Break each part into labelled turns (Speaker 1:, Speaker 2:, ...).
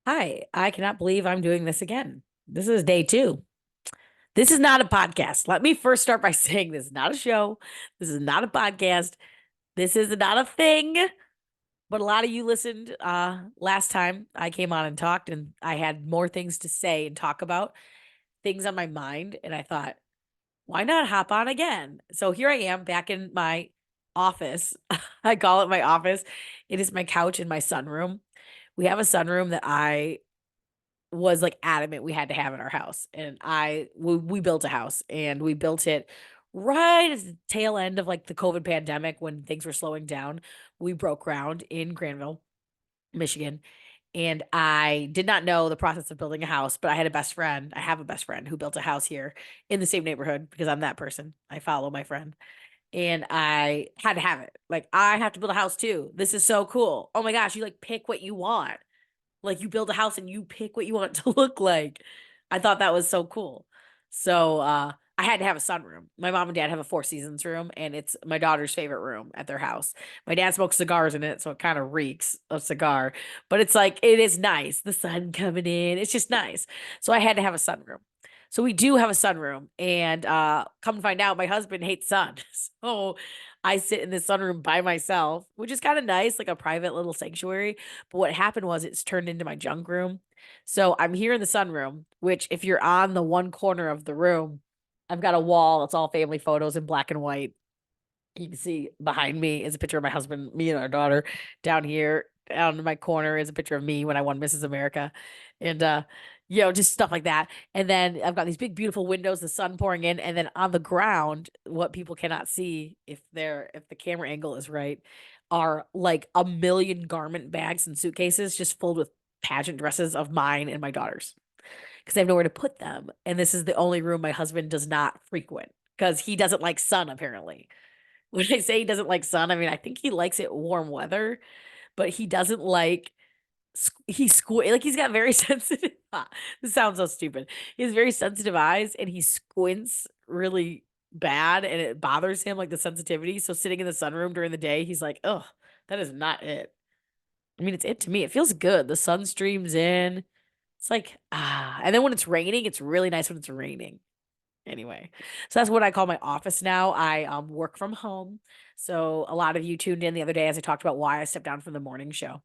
Speaker 1: Hi, I cannot believe I'm doing this again. This is day two. This is not a podcast. Let me first start by saying this is not a show. This is not a podcast. This is not a thing. But a lot of you listened last time I came on and talked, and I had more things to say and talk about, things on my mind. And I thought, why not hop on again? So here I am back in my office. I call it my office. It is my couch in my sunroom. We have a sunroom that I was like adamant we had to have in our house. And we built a house and we built it right at the tail end of like the COVID pandemic when things were slowing down. We broke ground in Granville, Michigan. And I did not know the process of building a house, but I had a best friend. I have a best friend who built a house here in the same neighborhood because I'm that person. I follow my friend. And I had to have it. Like, I have to build a house too. This is so cool. Oh my gosh, you like pick what you want. Like you build a house and you pick what you want it to look like. I thought that was so cool. So I had to have a sunroom. My mom and dad have a Four Seasons room, and it's my daughter's favorite room at their house. My dad smokes cigars in it, so it kind of reeks of cigar. But it's like it is nice. The sun coming in. It's just nice. So I had to have a sunroom. So we do have a sunroom, and come to find out, my husband hates sun. So I sit in this sunroom by myself, which is kind of nice, like a private little sanctuary. But what happened was it's turned into my junk room. So I'm here in the sunroom, which if you're on the one corner of the room, I've got a wall. It's all family photos in black and white. You can see behind me is a picture of my husband, me and our daughter. Down here, down in my corner is a picture of me when I won Mrs. America. And just stuff like that. And then I've got these big, beautiful windows, the sun pouring in, and then on the ground, what people cannot see if the camera angle is right, are like a million garment bags and suitcases just filled with pageant dresses of mine and my daughter's. Because I have nowhere to put them. And this is the only room my husband does not frequent because he doesn't like sun, apparently. When I say he doesn't like sun, I mean, I think he likes it warm weather, but he doesn't like like he's got very sensitive this sounds so stupid. He has very sensitive eyes and he squints really bad and it bothers him like the sensitivity. So sitting in the sunroom during the day, he's like, "Oh, that is not it." I mean, it's it to me. It feels good. The sun streams in. It's like, and then when it's raining, it's really nice when it's raining. Anyway, so that's what I call my office now. I work from home. So a lot of you tuned in the other day as I talked about why I stepped down from the morning show.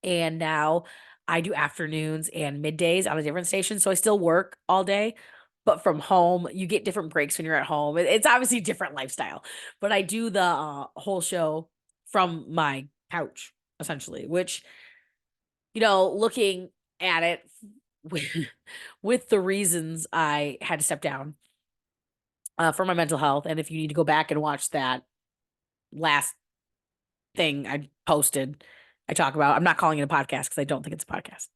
Speaker 1: And now I do afternoons and middays on a different station. So I still work all day, but from home, you get different breaks when you're at home. It's obviously a different lifestyle, but I do the whole show from my couch, essentially, which, looking at it with, with the reasons I had to step down for my mental health. And if you need to go back and watch that last thing I posted, I talk about, I'm not calling it a podcast because I don't think it's a podcast.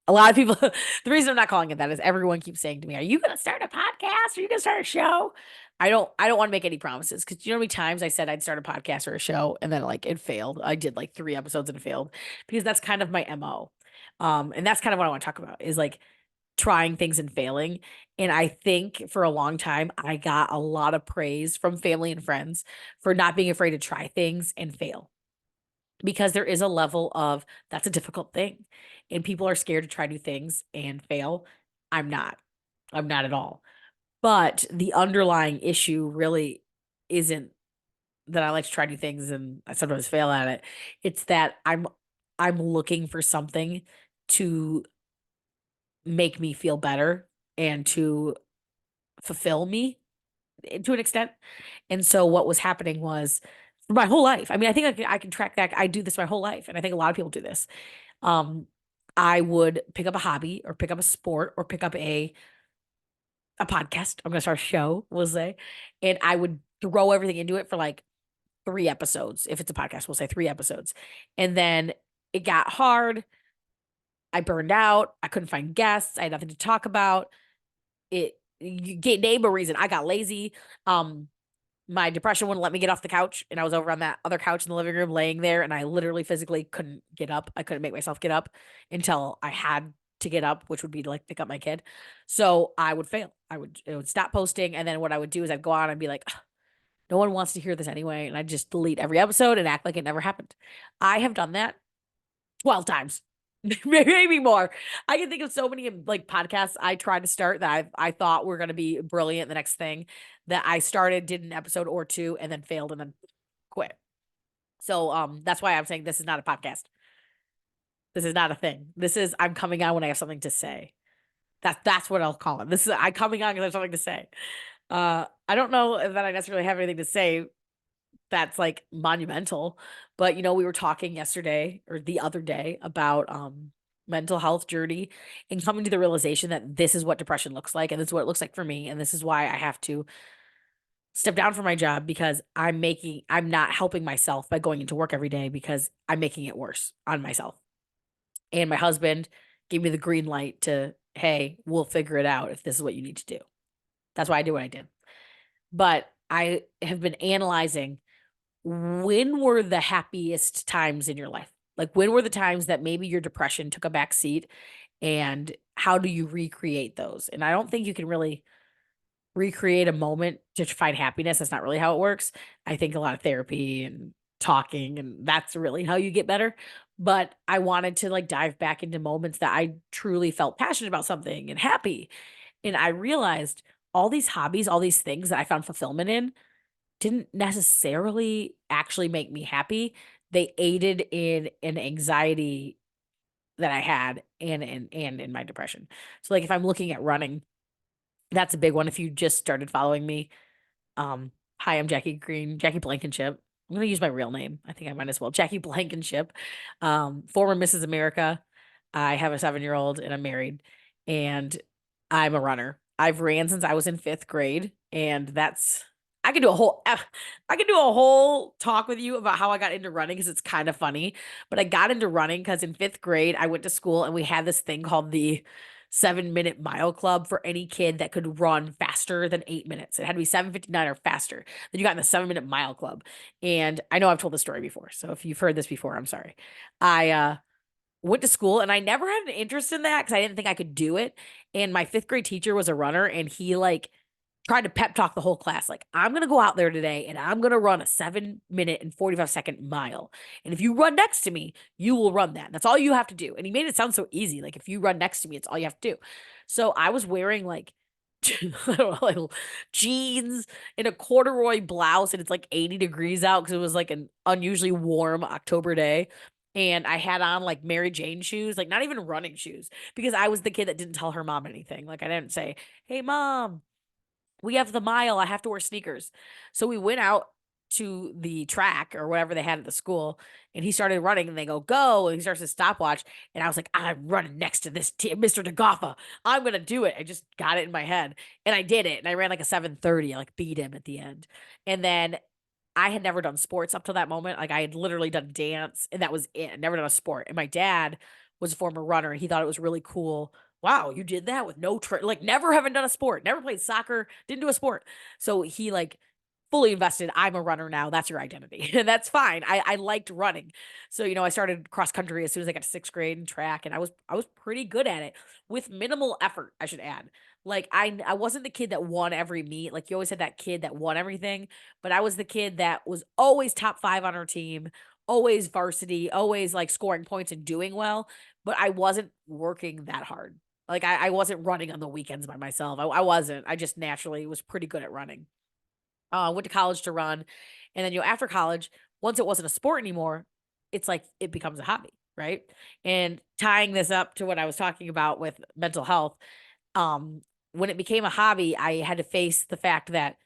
Speaker 1: A lot of people, the reason I'm not calling it that is everyone keeps saying to me, "Are you going to start a podcast? Are you going to start a show?" I don't want to make any promises because you know how many times I said I'd start a podcast or a show and then like it failed. I did like 3 episodes and it failed because that's kind of my MO. And that's kind of what I want to talk about is like trying things and failing. And I think for a long time, I got a lot of praise from family and friends for not being afraid to try things and fail because there is a level of that's a difficult thing and people are scared to try new things and fail. I'm not. I'm not at all. But the underlying issue really isn't that I like to try new things and I sometimes fail at it. It's that I'm looking for something to make me feel better and to fulfill me to an extent. And so what was happening was for my whole life. I mean, I think I can track that. I do this my whole life, and I think a lot of people do this. Um, I would pick up a hobby or pick up a sport or pick up a podcast. I'm gonna start a show, we'll say, and I would throw everything into it for like 3 episodes. If it's a podcast, we'll say 3 episodes, and then it got hard. I burned out. I couldn't find guests. I had nothing to talk about. You get name a reason. I got lazy. Um, my depression wouldn't let me get off the couch, and I was over on that other couch in the living room laying there, and I literally physically couldn't get up. I couldn't make myself get up until I had to get up, which would be to like pick up my kid. So I would fail. It would stop posting, and then what I would do is I'd go on and be like, "Ugh, no one wants to hear this anyway," and I'd just delete every episode and act like it never happened. I have done that 12 times. Maybe more. I can think of so many like podcasts I tried to start that I thought were going to be brilliant. The next thing that I started, did an episode or two, and then failed and then quit. So that's why I'm saying this is not a podcast. This is not a thing. This is I'm coming on when I have something to say. That's what I'll call it. This is I coming on because I have something to say. I don't know that I necessarily have anything to say that's like monumental, but we were talking yesterday or the other day about mental health journey and coming to the realization that this is what depression looks like and this is what it looks like for me, and this is why I have to step down from my job because I'm not helping myself by going into work every day because I'm making it worse on myself. And my husband gave me the green light to, hey, we'll figure it out if this is what you need to do. That's why I did what I did. But I have been analyzing, when were the happiest times in your life? Like, when were the times that maybe your depression took a back seat, and how do you recreate those? And I don't think you can really recreate a moment to find happiness. That's not really how it works. I think a lot of therapy and talking, and that's really how you get better. But I wanted to like dive back into moments that I truly felt passionate about something and happy. And I realized all these hobbies, all these things that I found fulfillment in didn't necessarily actually make me happy. They aided in an anxiety that I had and in my depression. So like if I'm looking at running, that's a big one. If you just started following me, hi, I'm Jackie Green, Jackie Blankenship. I'm gonna use my real name. I think I might as well. Jackie Blankenship, former Mrs. America. I have a 7-year-old and I'm married, and I'm a runner. I've ran since I was in 5th grade, and that's I could do a whole I could do a whole talk with you about how I got into running because it's kind of funny. But I got into running because in 5th grade I went to school and we had this thing called the 7-minute mile club for any kid that could run faster than 8 minutes. It had to be 7:59 or faster. Then you got in the 7-minute mile club. And I know I've told this story before. So if you've heard this before, I'm sorry. I went to school and I never had an interest in that because I didn't think I could do it. And my 5th grade teacher was a runner, and he like tried to pep talk the whole class. Like, I'm going to go out there today and I'm going to run a 7-minute and 45-second mile. And if you run next to me, you will run that. That's all you have to do. And he made it sound so easy. Like, if you run next to me, it's all you have to do. So I was wearing like, I don't know, like jeans and a corduroy blouse, and it's like 80 degrees out because it was like an unusually warm October day. And I had on like Mary Jane shoes, like not even running shoes, because I was the kid that didn't tell her mom anything. Like, I didn't say, hey, mom, we have the mile. I have to wear sneakers. So we went out to the track or whatever they had at the school, and he started running, and they go, and he starts his stopwatch. And I was like, I'm running next to this Mr. DeGoffa. I'm going to do it. I just got it in my head, and I did it. And I ran like a 7:30. I like beat him at the end. And then I had never done sports up to that moment. Like, I had literally done dance, and that was it. I'd never done a sport. And my dad was a former runner, and he thought it was really cool. Wow, you did that with no like never having done a sport, never played soccer, didn't do a sport. So he like fully invested. I'm a runner now. That's your identity. And that's fine. I liked running. So, I started cross country as soon as I got to 6th grade and track, and I was pretty good at it with minimal effort, I should add. Like, I wasn't the kid that won every meet. Like, you always had that kid that won everything, but I was the kid that was always top 5 on our team, always varsity, always like scoring points and doing well, but I wasn't working that hard. Like, I wasn't running on the weekends by myself. I wasn't. I just naturally was pretty good at running. Went to college to run. And then, after college, once it wasn't a sport anymore, it's like it becomes a hobby, right? And tying this up to what I was talking about with mental health, um, when it became a hobby, I had to face the fact that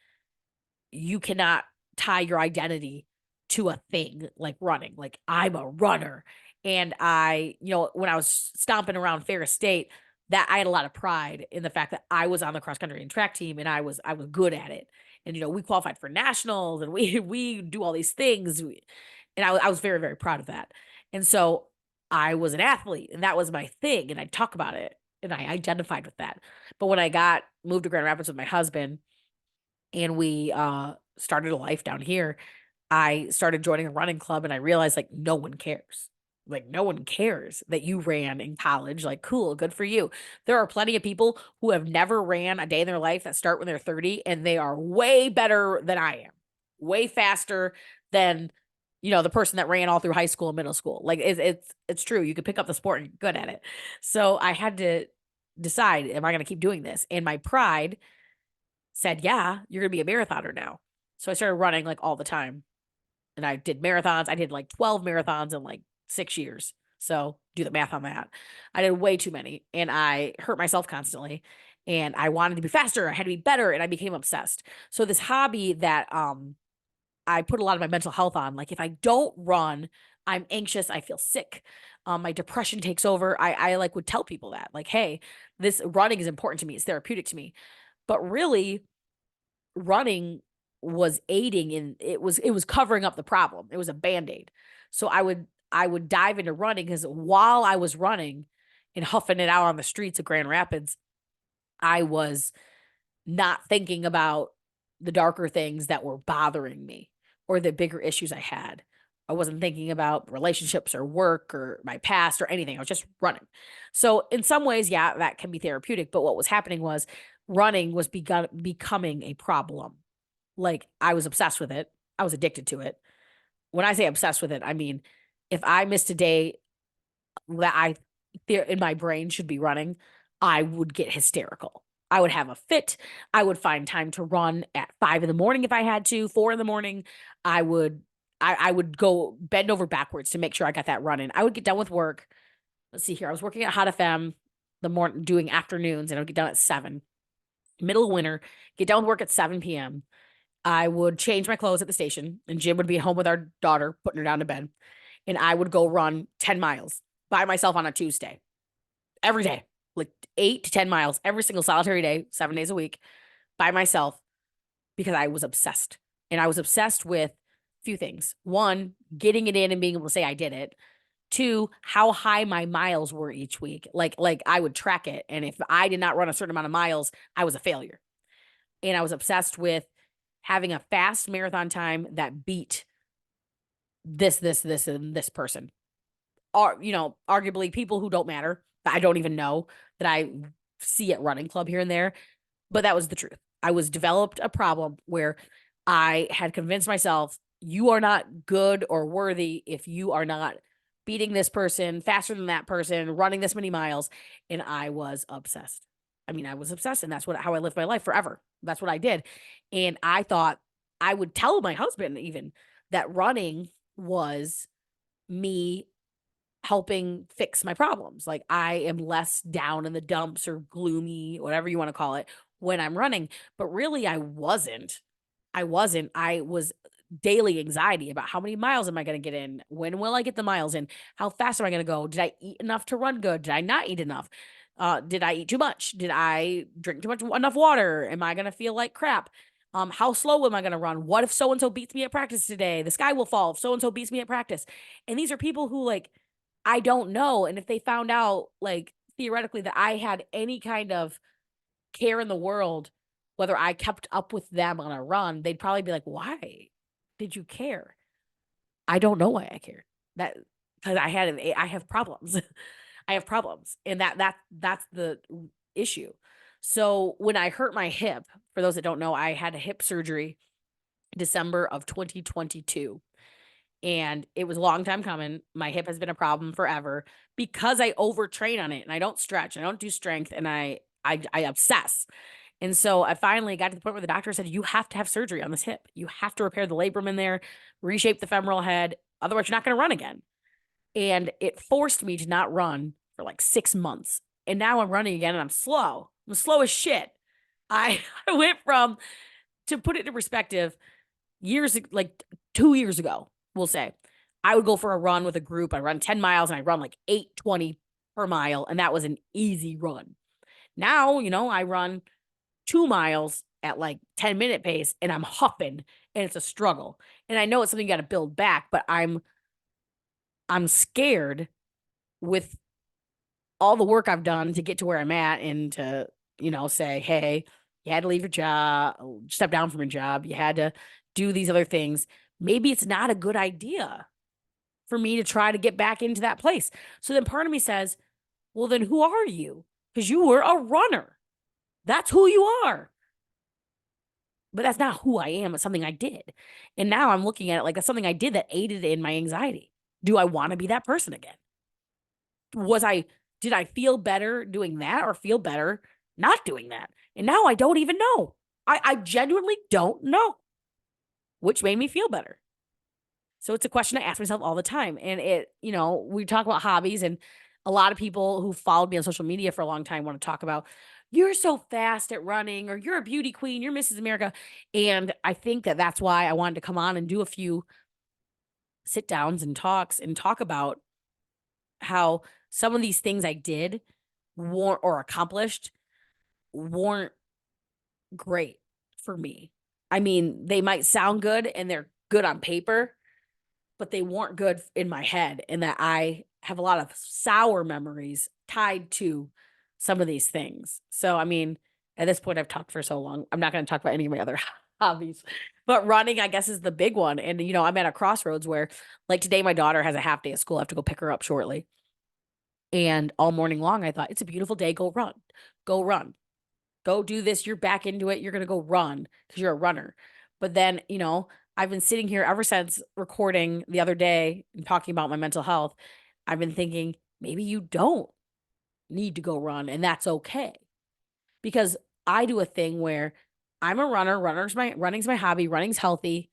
Speaker 1: you cannot tie your identity to a thing like running. Like, I'm a runner. And when I was stomping around Ferris State, that I had a lot of pride in the fact that I was on the cross country and track team, and I was good at it. And we qualified for nationals, and we we do all these things. And I was very, very proud of that. And so I was an athlete, and that was my thing, and I talk about it, and I identified with that. But when I moved to Grand Rapids with my husband, and we started a life down here, I started joining a running club, and I realized like no one cares. Like, no one cares that you ran in college. Like, cool, good for you. There are plenty of people who have never ran a day in their life that start when they're 30, and they are way better than I am. Way faster than, the person that ran all through high school and middle school. Like it's true. You could pick up the sport and get good at it. So I had to decide, am I going to keep doing this? And my pride said, yeah, you're going to be a marathoner now. So I started running like all the time. And I did marathons. I did like 12 marathons in like 6 years. So do the math on that. I did way too many and I hurt myself constantly and I wanted to be faster. I had to be better and I became obsessed. So this hobby that I put a lot of my mental health on, like if I don't run, I'm anxious, I feel sick. My depression takes over. I like would tell people that like, hey, this running is important to me. It's therapeutic to me. But really running was aiding in it was covering up the problem. It was a band-aid. So I would dive into running because while I was running and huffing it out on the streets of Grand Rapids, I was not thinking about the darker things that were bothering me or the bigger issues I had. I wasn't thinking about relationships or work or my past or anything. I was just running. So in some ways, yeah, that can be therapeutic. But what was happening was running was becoming a problem. Like I was obsessed with it. I was addicted to it. When I say obsessed with it, I mean, if I missed a day that in my brain should be running, I would get hysterical. I would have a fit. I would find time to run at 5 in the morning if I had to, 4 in the morning. I would go bend over backwards to make sure I got that run in. I would get done with work. Let's see here. I was working at Hot FM the morning doing afternoons and I would get done at 7. Middle of winter, get done with work at 7 p.m. I would change my clothes at the station and Jim would be home with our daughter, putting her down to bed. And I would go run 10 miles by myself on a Tuesday every day, like 8 to 10 miles every single solitary day, 7 days a week by myself because I was obsessed. And I was obsessed with a few things. One, getting it in and being able to say I did it. 2, how high my miles were each week. Like I would track it. And if I did not run a certain amount of miles, I was a failure. And I was obsessed with having a fast marathon time that beat this, and this person. Or, arguably people who don't matter, that I don't even know, that I see at running club here and there. But that was the truth. I was developed a problem where I had convinced myself, you are not good or worthy if you are not beating this person faster than that person, running this many miles. And I was obsessed. I mean, I was obsessed, and that's how I lived my life forever. That's what I did. And I thought I would tell my husband even that running was me helping fix my problems. Like I am less down in the dumps or gloomy, whatever you want to call it, when I'm running. But really, I wasn't. I was daily anxiety about how many miles am I going to get in? When will I get the miles in? How fast am I going to go? Did I eat enough to run good? Did I not eat enough? Did I eat too much? Did I drink enough water? Am I going to feel like crap? How slow am I going to run? What if so-and-so beats me at practice today? The sky will fall if so-and-so beats me at practice. And these are people who like, I don't know. And if they found out like theoretically that I had any kind of care in the world, whether I kept up with them on a run, they'd probably be like, why did you care? I don't know why I cared. That because I have problems. I have problems. And that's the issue. So when I hurt my hip, for those that don't know, I had a hip surgery December of 2022. And it was a long time coming. My hip has been a problem forever because I overtrain on it and I don't stretch, I don't do strength, and I obsess. And so I finally got to the point where the doctor said, you have to have surgery on this hip. You have to repair the labrum in there, reshape the femoral head. Otherwise, you're not going to run again. And it forced me to not run for like 6 months. And now I'm running again and I'm slow. I'm slow as shit. I went from, to put it into perspective, like 2 years ago, we'll say, I would go for a run with a group. I run 10 miles and I run like 8:20 per mile. And that was an easy run. Now, I run 2 miles at like 10-minute pace and I'm huffing and it's a struggle. And I know it's something you got to build back, but I'm scared with all the work I've done to get to where I'm at and to, say, hey, you had to leave your job, step down from your job. You had to do these other things. Maybe it's not a good idea for me to try to get back into that place. So then part of me says, well, then who are you? Because you were a runner. That's who you are. but that's not who I am. It's something I did. And now I'm looking at it like that's something I did that aided in my anxiety. Do I want to be that person again? Did I feel better doing that or feel better not doing that? And now I don't even know. I genuinely don't know, which made me feel better. So it's a question I ask myself all the time. And we talk about hobbies, and a lot of people who followed me on social media for a long time want to talk about, you're so fast at running, or you're a beauty queen, you're Mrs. America. And I think that that's why I wanted to come on and do a few sit downs and talks and talk about how some of these things I did weren't or accomplished weren't great for me. I mean, they might sound good and they're good on paper, but they weren't good in my head, and that I have a lot of sour memories tied to some of these things. So, I mean, at this point, I've talked for so long. I'm not going to talk about any of my other hobbies, but running, I guess, is the big one. And, I'm at a crossroads where, like today, my daughter has a half day of school. I have to go pick her up shortly. And all morning long, I thought, it's a beautiful day. Go run. Go run. Go do this. You're back into it. You're going to go run because you're a runner. But then, I've been sitting here ever since recording the other day and talking about my mental health. I've been thinking maybe you don't need to go run, and that's okay. Because I do a thing where I'm a runner. Running's my hobby. Running's healthy.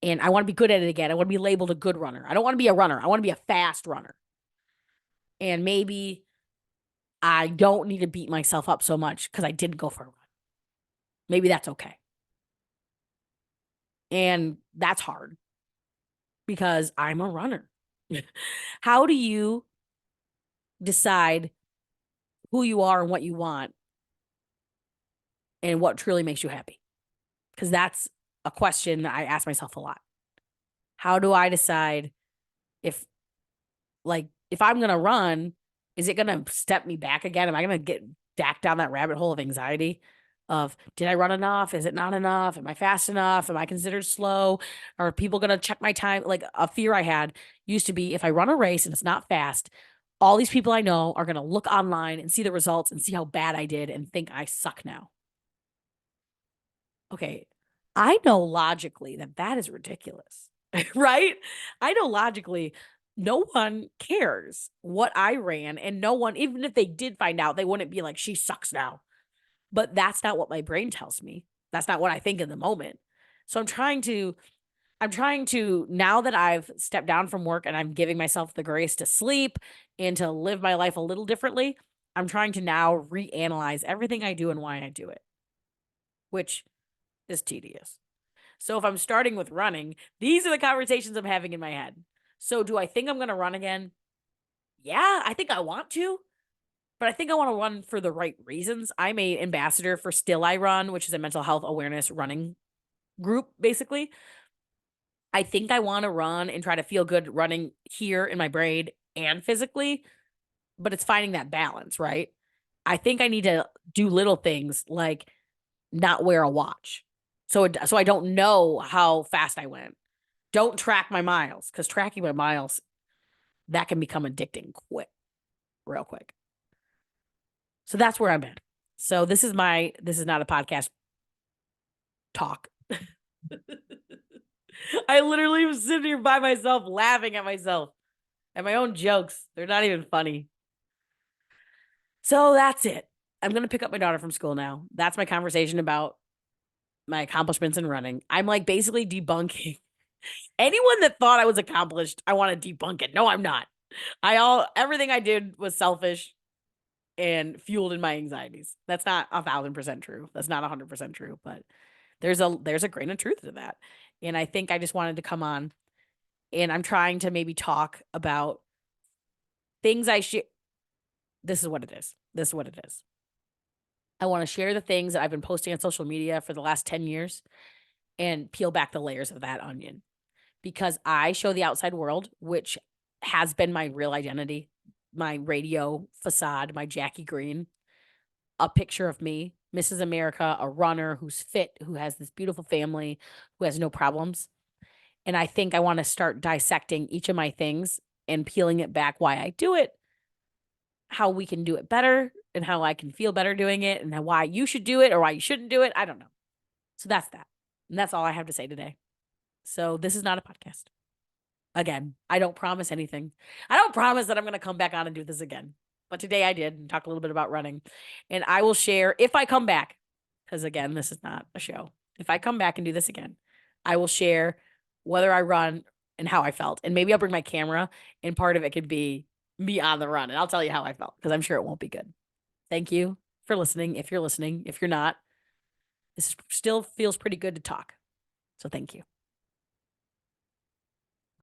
Speaker 1: And I want to be good at it again. I want to be labeled a good runner. I don't want to be a runner. I want to be a fast runner. And maybe I don't need to beat myself up so much because I didn't go for a run. Maybe that's okay. And that's hard because I'm a runner. How do you decide who you are and what you want and what truly makes you happy? Because that's a question I ask myself a lot. How do I decide if I'm going to run, is it going to step me back again? Am I going to get back down that rabbit hole of anxiety of, did I run enough? Is it not enough? Am I fast enough? Am I considered slow? Are people going to check my time? Like, a fear I had used to be, if I run a race and it's not fast, all these people I know are going to look online and see the results and see how bad I did and think I suck now. Okay. I know logically that is ridiculous, right? I know logically no one cares what I ran, and no one, even if they did find out, they wouldn't be like, she sucks now. But that's not what my brain tells me. That's not what I think in the moment. So I'm trying to, now that I've stepped down from work and I'm giving myself the grace to sleep and to live my life a little differently, I'm trying to now reanalyze everything I do and why I do it, which is tedious. So if I'm starting with running, these are the conversations I'm having in my head. So do I think I'm going to run again? Yeah, I think I want to. But I think I want to run for the right reasons. I'm a ambassador for Still I Run, which is a mental health awareness running group, basically. I think I want to run and try to feel good running here in my brain and physically, but it's finding that balance, right? I think I need to do little things like not wear a watch. So I don't know how fast I went. Don't track my miles, because tracking my miles, that can become addicting real quick. So that's where I'm at. So this is not a podcast talk. I literally was sitting here by myself laughing at myself and my own jokes. They're not even funny. So that's it. I'm going to pick up my daughter from school now. That's my conversation about my accomplishments in running. I'm like basically debunking anyone that thought I was accomplished. I want to debunk it. No, I'm not. Everything I did was selfish and fueled in my anxieties. That's not 1,000% true. That's not 100% true, but there's a grain of truth to that. And I think I just wanted to come on, and I'm trying to maybe talk about things I should. This is what it is. This is what it is. I want to share the things that I've been posting on social media for the last 10 years and peel back the layers of that onion, because I show the outside world, which has been my real identity, my radio facade, my Jackie Green, a picture of me, Mrs. America, a runner who's fit, who has this beautiful family, who has no problems. And I think I want to start dissecting each of my things and peeling it back, why I do it, how we can do it better, and how I can feel better doing it, and why you should do it or why you shouldn't do it. I don't know. So that's that. And that's all I have to say today. So this is not a podcast. Again, I don't promise anything. I don't promise that I'm going to come back on and do this again. But today I did and talk a little bit about running. And I will share if I come back, because again, this is not a show. If I come back and do this again, I will share whether I run and how I felt. And maybe I'll bring my camera, and part of it could be me on the run. And I'll tell you how I felt, because I'm sure it won't be good. Thank you for listening. If you're listening, if you're not, this still feels pretty good to talk. So thank you.